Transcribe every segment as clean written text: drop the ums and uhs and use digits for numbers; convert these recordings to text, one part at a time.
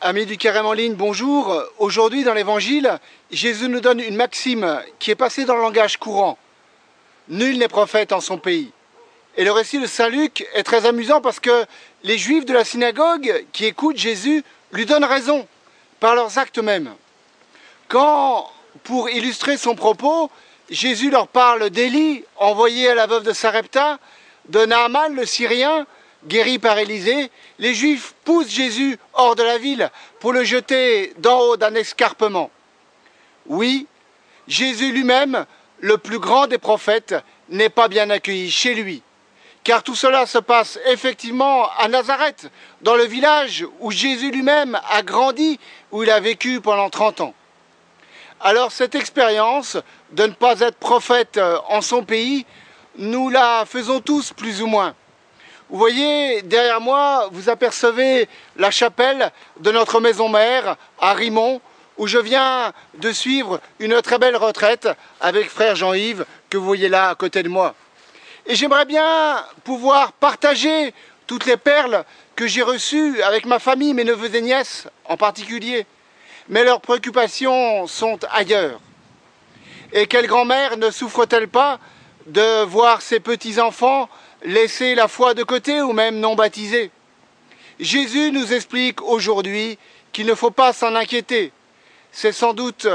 Amis du Carême en ligne, bonjour. Aujourd'hui dans l'Évangile, Jésus nous donne une maxime qui est passée dans le langage courant. Nul n'est prophète en son pays. Et le récit de Saint Luc est très amusant parce que les Juifs de la synagogue qui écoutent Jésus lui donnent raison par leurs actes mêmes. Quand, pour illustrer son propos, Jésus leur parle d'Élie, envoyé à la veuve de Sarepta, de Naaman le Syrien, guéri par Élisée, les Juifs poussent Jésus hors de la ville pour le jeter d'en haut d'un escarpement. Oui, Jésus lui-même, le plus grand des prophètes, n'est pas bien accueilli chez lui. Car tout cela se passe effectivement à Nazareth, dans le village où Jésus lui-même a grandi, où il a vécu pendant 30 ans. Alors cette expérience de ne pas être prophète en son pays, nous la faisons tous plus ou moins. Vous voyez, derrière moi, vous apercevez la chapelle de notre maison mère à Rimont, où je viens de suivre une très belle retraite avec frère Jean-Yves, que vous voyez là à côté de moi. Et j'aimerais bien pouvoir partager toutes les perles que j'ai reçues avec ma famille, mes neveux et nièces en particulier. Mais leurs préoccupations sont ailleurs. Et quelle grand-mère ne souffre-t-elle pas de voir ses petits-enfants laisser la foi de côté ou même non baptisés? Jésus nous explique aujourd'hui qu'il ne faut pas s'en inquiéter. C'est sans doute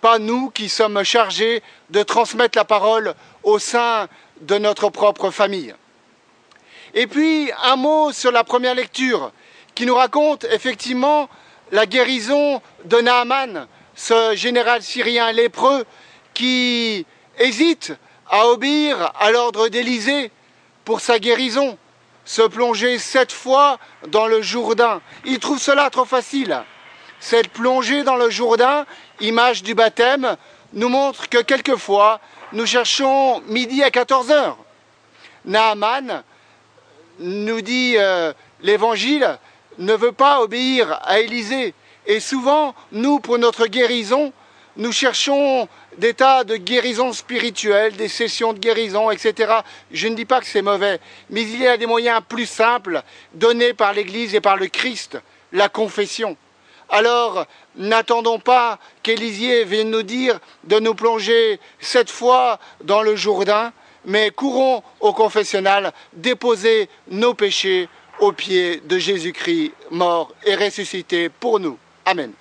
pas nous qui sommes chargés de transmettre la parole au sein de notre propre famille. Et puis un mot sur la première lecture qui nous raconte effectivement la guérison de Naaman, ce général syrien lépreux qui hésite à obéir à l'ordre d'Élisée pour sa guérison, se plonger 7 fois dans le Jourdain. Il trouve cela trop facile. Cette plongée dans le Jourdain, image du baptême, nous montre que quelquefois, nous cherchons midi à 14 h. Naaman, nous dit l'Évangile, ne veut pas obéir à Élisée. Et souvent, nous, pour notre guérison, nous cherchons des tas de guérisons spirituelles, des sessions de guérison, etc. Je ne dis pas que c'est mauvais, mais il y a des moyens plus simples donnés par l'Église et par le Christ, la confession. Alors, n'attendons pas qu'Élisée vienne nous dire de nous plonger 7 fois dans le Jourdain, mais courons au confessionnal, déposer nos péchés aux pieds de Jésus-Christ, mort et ressuscité pour nous. Amen.